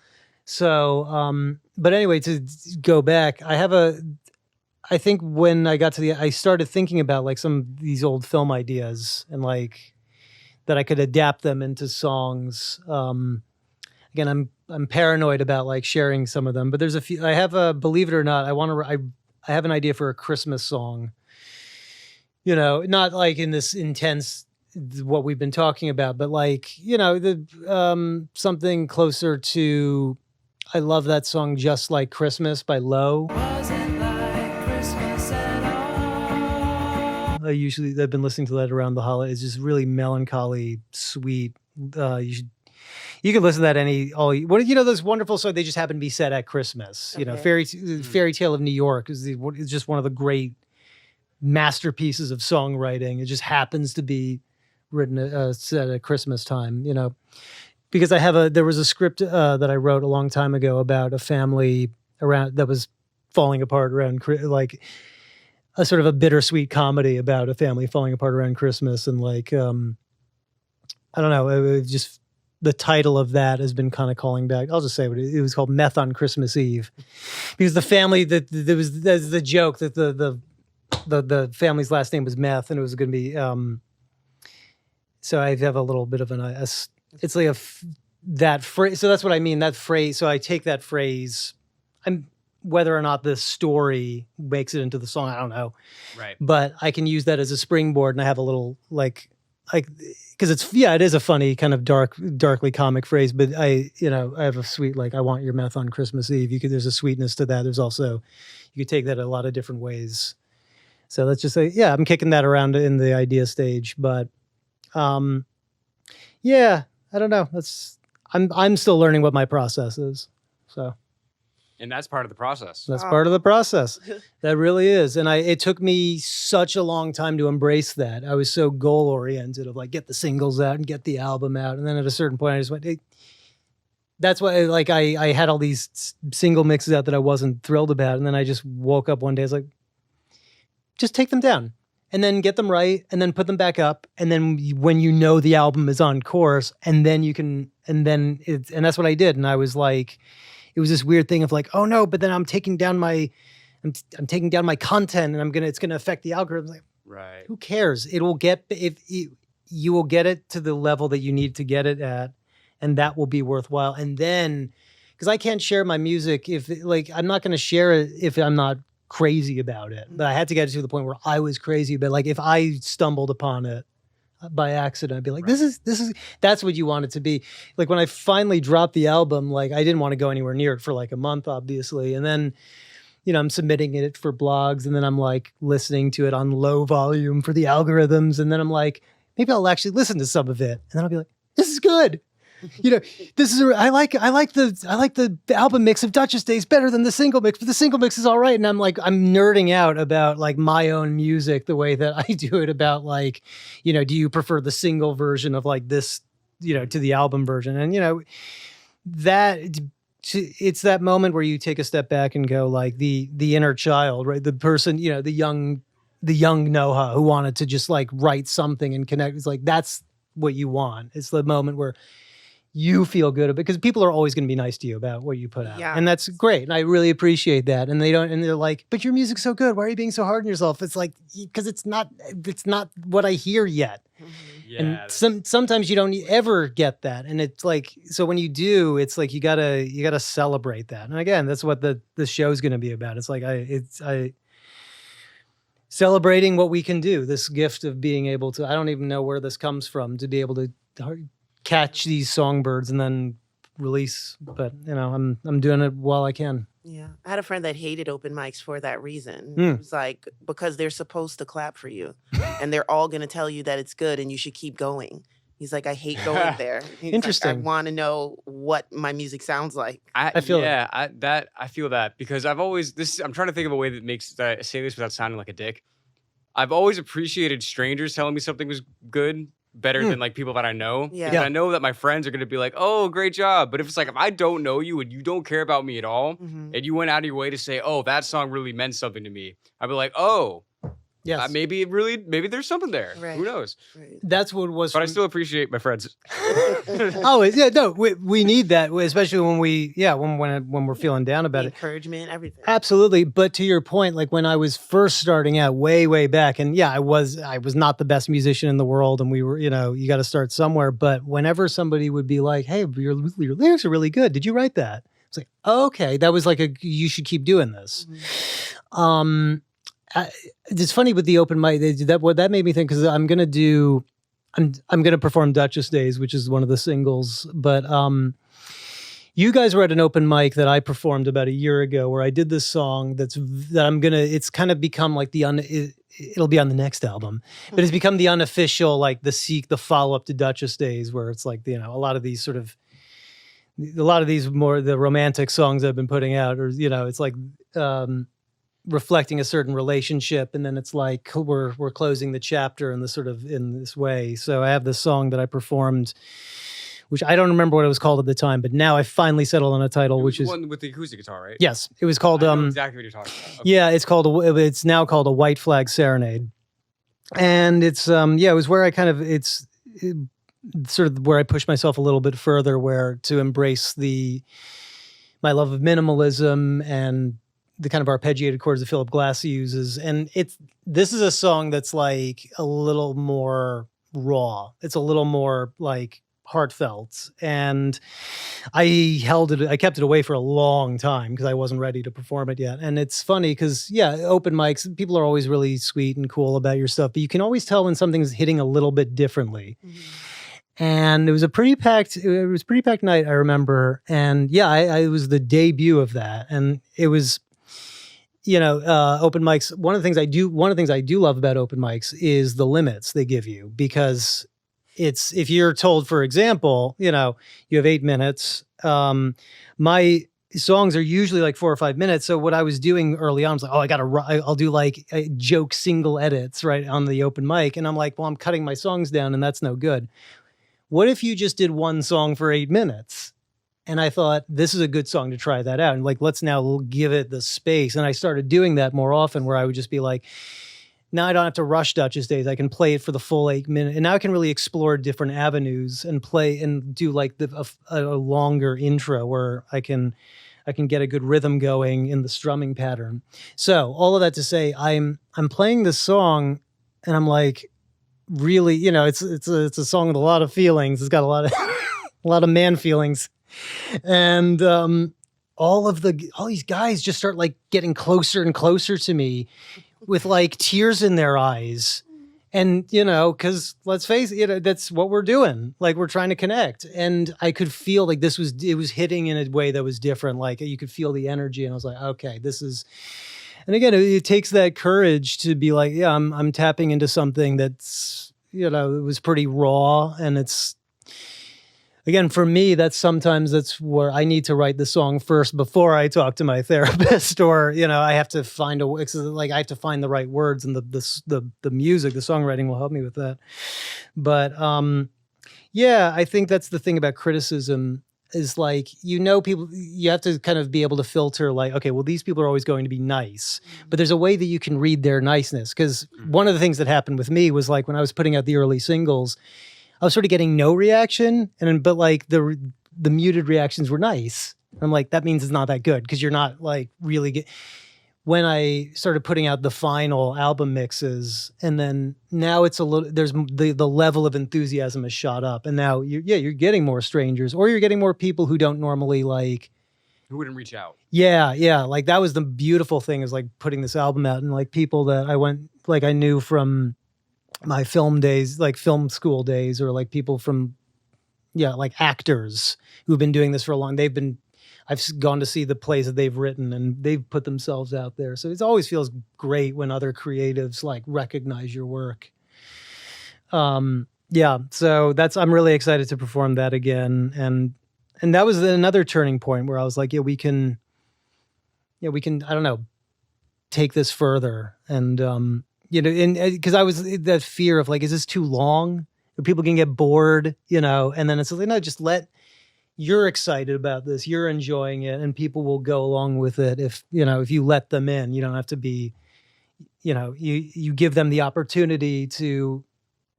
So, but anyway, to go back, I think when I got to I started thinking about like some of these old film ideas and like that I could adapt them into songs. Again, I'm paranoid about like sharing some of them, but there's a few. I have believe it or not, I have an idea for a Christmas song. Not like in this intense what we've been talking about, but like something closer to. I love that song "Just Like Christmas" by Low. I've been listening to that around the holidays. It's just really melancholy, sweet. You can listen to that those wonderful songs. They just happen to be set at Christmas. Okay. Fairy Tale of New York is just one of the great masterpieces of songwriting. It just happens to be written set at Christmas time. Because there was a script that I wrote a long time ago about a family that was falling apart around like a sort of a bittersweet comedy about a family falling apart around Christmas. And like, I don't know, it just, the title of that has been kind of calling back. I'll just say it was called Meth on Christmas Eve, because the family there's the joke that the family's last name was Meth, and it was going to be, so I have a little bit of it's like that phrase. So that's what I mean. That phrase. So I take that phrase, whether or not the story makes it into the song, I don't know. Right. But I can use that as a springboard, and I have a little because it is a funny kind of darkly comic phrase, but I have a sweet, like, I want your meth on Christmas Eve. There's a sweetness to that. There's also, you could take that a lot of different ways. So let's just say, yeah, I'm kicking that around in the idea stage, but yeah, I don't know. I'm still learning what my process is. So. And that's part of the process. That's part of the process. That really is. And it took me such a long time to embrace that. I was so goal oriented of like, get the singles out and get the album out. And then at a certain point I just went, hey, that's why like I had all these single mixes out that I wasn't thrilled about. And then I just woke up one day, I was like, just take them down and then get them right and then put them back up. And then when the album is on course, and then and that's what I did. And I was like, it was this weird thing of like, oh no, but then I'm taking down my content, and it's gonna affect the algorithm. Like, right? Who cares? You will get it to the level that you need to get it at, and that will be worthwhile. And then, because I can't share my music I'm not gonna share it if I'm not crazy about it. But I had to get it to the point where I was crazy. But like if I stumbled upon it by accident, I'd be like, right. That's what you want it to be. Like when I finally dropped the album, like I didn't want to go anywhere near it for like a month, obviously. And then, I'm submitting it for blogs, and then I'm like listening to it on low volume for the algorithms. And then I'm like, maybe I'll actually listen to some of it. And then I'll be like, this is good. I like the album mix of Duchess Days better than the single mix, but the single mix is all right. And I'm nerding out about like my own music the way that I do it about like, do you prefer the single version of like this, to the album version? And it's that moment where you take a step back and go like the inner child, right? The person, the young NOHA who wanted to just like write something and connect. It's like, that's what you want. It's the moment where you feel good about, because people are always going to be nice to you about what you put out. Yeah. And that's great. And I really appreciate that. And they're like, but your music's so good. Why are you being so hard on yourself? It's like, because it's not what I hear yet. Mhm. Yeah. And sometimes you don't ever get that. And it's like, so when you do, it's like, you gotta celebrate that. And again, that's what the show's going to be about. It's like, celebrating what we can do. This gift of being able to, I don't even know where this comes from, to be able to catch these songbirds and then release. But I'm doing it while I can. Yeah. I had a friend that hated open mics for that reason. Mm. It was like, because they're supposed to clap for you and they're all going to tell you that it's good and you should keep going. He's like, I hate going there. He's Interesting. Like, I want to know what my music sounds like. I feel I feel that because I've always I'm trying to think of a way that I say this without sounding like a dick. I've always appreciated strangers telling me something was good better than like people that I know. Yeah. Because I know that my friends are gonna be like, "Oh, great job." But if it's like if I don't know you and you don't care about me at all, Mhm. and you went out of your way to say, "Oh, that song really meant something to me," I'd be like, "Oh, Yes. maybe there's something there. Right. Who knows?" Right. That's what was. But I still appreciate my friends. Always, yeah, no, we need that, especially when when we're feeling down about it. Encouragement, everything. Absolutely, but to your point, like when I was first starting out, way back, and yeah, I was not the best musician in the world, and we were, you got to start somewhere. But whenever somebody would be like, "Hey, your lyrics are really good. Did you write that?" It's like, oh, okay, that was like you should keep doing this. Mhm. It's funny with the open mic. That made me think because I'm gonna perform Duchess Days, which is one of the singles. But you guys were at an open mic that I performed about a year ago, where I did this song it's kind of become like it'll be on the next album, but it's become the unofficial, like the follow up to Duchess Days, where it's like a lot of these more the romantic songs I've been putting out, or it's like. Reflecting a certain relationship, and then it's like we're closing the chapter in this way. So I have this song that I performed, which I don't remember what it was called at the time, but now I finally settled on a title, which is one with the acoustic guitar, right? yes, it was called I know exactly what you're talking about. Okay. yeah, it's now called a White Flag Serenade, and it's it was where I sort of where I pushed myself a little bit further, where to embrace my love of minimalism and the kind of arpeggiated chords that Philip Glass uses. And this is a song that's like a little more raw. It's a little more like heartfelt. And I kept it away for a long time because I wasn't ready to perform it yet. And it's funny because open mics, people are always really sweet and cool about your stuff, but you can always tell when something's hitting a little bit differently. Mm-hmm. And it was a pretty packed night, I remember. And it was the debut of that. And it was, open mics. One of the things I do love about open mics is the limits they give you, because if you're told, for example, you have 8 minutes. My songs are usually like 4 or 5 minutes. So what I was doing early on was like, I'll do like joke single edits right on the open mic. And I'm like, well, I'm cutting my songs down and that's no good. What if you just did one song for 8 minutes? And I thought, this is a good song to try that out. And like, let's now give it the space. And I started doing that more often, where I would just be like, now I don't have to rush Duchess Days. I can play it for the full 8 minutes. And now I can really explore different avenues and play and do like a longer intro where I can get a good rhythm going in the strumming pattern. So all of that to say, I'm playing this song and I'm like, really, it's a song with a lot of feelings. It's got a lot of man feelings. And all these guys just start like getting closer and closer to me with like tears in their eyes. And, because let's face it, that's what we're doing. Like, we're trying to connect. And I could feel like it was hitting in a way that was different. Like, you could feel the energy. And I was like, okay, and again, it takes that courage to be like, yeah, I'm tapping into something that's, it was pretty raw. And it's, again, for me, that's where I need to write the song first before I talk to my therapist, or I have to find the right words, and the music, the songwriting will help me with that. But I think that's the thing about criticism is like people. You have to kind of be able to filter like, okay, well, these people are always going to be nice, but there's a way that you can read their niceness. Because one of the things that happened with me was like when I was putting out the early singles, I was sort of getting no reaction, but like the muted reactions were nice. I'm like, that means it's not that good, because you're not like really when I started putting out the final album mixes, and then now it's there's the level of enthusiasm has shot up, and now you're getting more strangers, or you're getting more people who don't normally like. Who wouldn't reach out? Yeah. Like that was the beautiful thing, is like putting this album out, and like people that I went like I knew from my film days, like film school days, or like people from, like actors who've been doing this for a long. I've gone to see the plays that they've written, and they've put themselves out there. So it always feels great when other creatives like recognize your work. So I'm really excited to perform that again, and that was another turning point where I was like, we can, I don't know, take this further, and because I was that fear of like, is this too long? Are people can get bored, and then it's like, no, just you're excited about this, you're enjoying it, and people will go along with it if you let them in. You don't have to be, you give them the opportunity to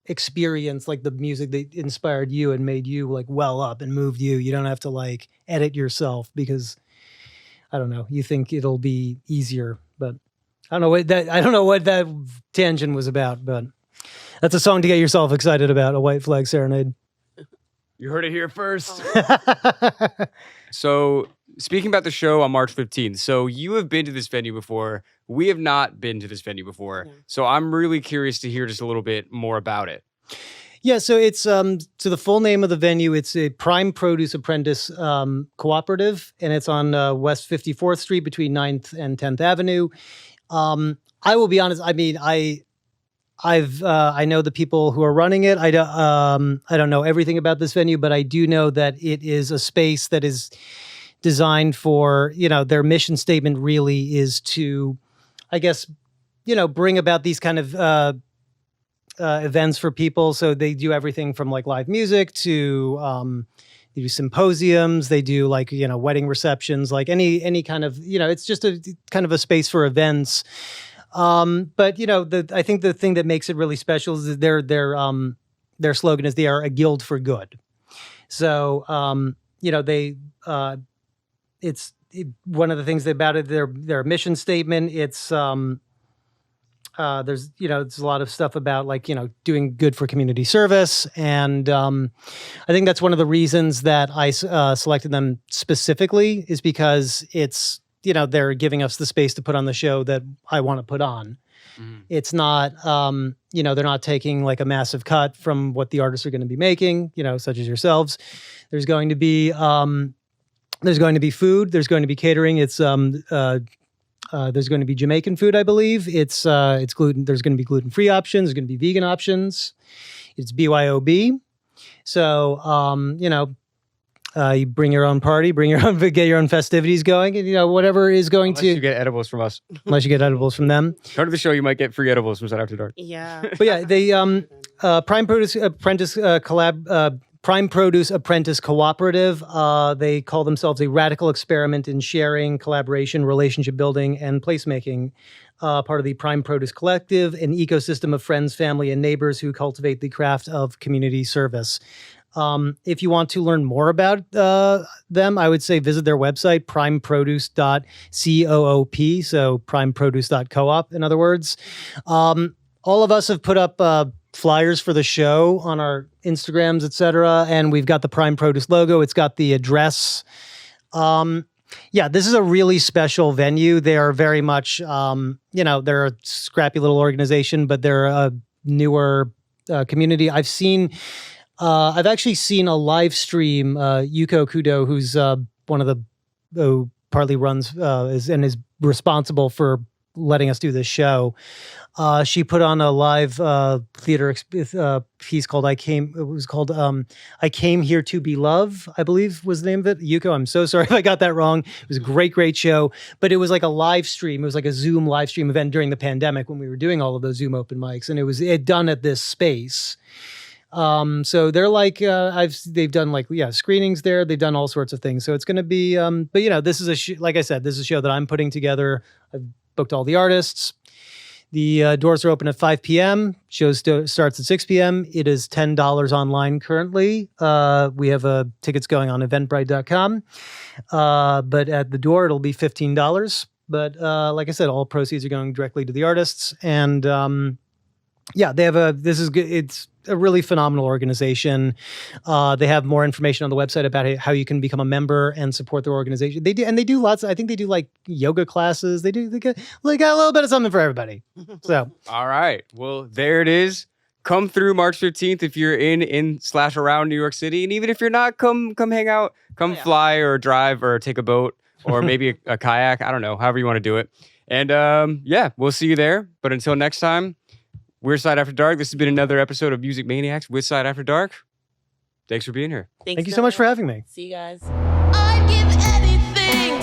experience like the music that inspired you and made you like well up and moved you. You don't have to like edit yourself because I don't know, you think it'll be easier, but I don't know what that tangent was about, but that's a song to get yourself excited about, A White Flag Serenade. You heard it here first. So, speaking about the show on March 15th, so you have been to this venue before. We have not been to this venue before. Yeah. So, I'm really curious to hear just a little bit more about it. Yeah, so it's so the full name of the venue, it's a Prime Produce Apprentice Cooperative, and it's on West 54th Street between 9th and 10th Avenue. I will be honest, I mean, I know the people who are running it. I don't know everything about this venue, but I do know that it is a space that is designed for, their mission statement really is to, I guess, bring about these kind of events for people. So they do everything from like live music to they do symposiums. They do like, wedding receptions, like any kind of, it's just a kind of a space for events. But I think the thing that makes it really special is that their slogan is they are a guild for good. So one of the things about it, their mission statement. It's there's it's a lot of stuff about like doing good for community service, and I think that's one of the reasons that I selected them specifically is because it's. They're giving us the space to put on the show that I want to put on. Mm-hmm. It's not, they're not taking like a massive cut from what the artists are going to be making, such as yourselves. There's going to be food. There's going to be catering. It's, there's going to be Jamaican food, I believe. It's gluten. There's going to be gluten-free options. There's going to be vegan options. It's BYOB. So, you bring your own party, get your own festivities going, and whatever is going unless to. You get edibles from us. Unless you get edibles from them. Come to the show, you might get free edibles from Sun After Dark. Yeah. But yeah, they Prime Produce Apprentice Prime Produce Apprentice Cooperative. They call themselves a radical experiment in sharing, collaboration, relationship building, and placemaking. Part of the Prime Produce Collective, an ecosystem of friends, family, and neighbors who cultivate the craft of community service. If you want to learn more about them, I would say visit their website, primeproduce.coop, so primeproduce.coop, in other words. All of us have put up flyers for the show on our Instagrams, etc., and we've got the Prime Produce logo. It's got the address. This is a really special venue. They are very much, they're a scrappy little organization, but they're a newer community. I've actually seen a live stream. Yuko Kudo, who's one of the who partly runs is responsible for letting us do this show. She put on a live theater piece called I Came Here to Be Love, I believe was the name of it. Yuko, I'm so sorry if I got that wrong. It was a great show, but it was like a live stream. It was like a Zoom live stream event during the pandemic when we were doing all of those Zoom open mics, and it was done at this space. So they're like, they've done like, screenings there. They've done all sorts of things. So it's going to be, but this is like I said, this is a show that I'm putting together. I've booked all the artists. The doors are open at 5 p.m. Show starts at 6 p.m. It is $10 online currently. We have tickets going on eventbrite.com. But at the door, it'll be $15. But like I said, all proceeds are going directly to the artists. And they have this is good. a really phenomenal organization. They have more information on the website about how you can become a member and support their organization. They do lots. I think they do like yoga classes. They got a little bit of something for everybody. So All right. Well, there it is. Come through March 15th if you're in/around New York City. And even if you're not, come hang out. Come fly or drive or take a boat or maybe a kayak. I don't know, however you want to do it. And yeah, we'll see you there. But until next time, we're Side After Dark. This has been another episode of Music Maniacs with Side After Dark. Thanks for being here. thank you so much for having me. See you guys. I'd give anything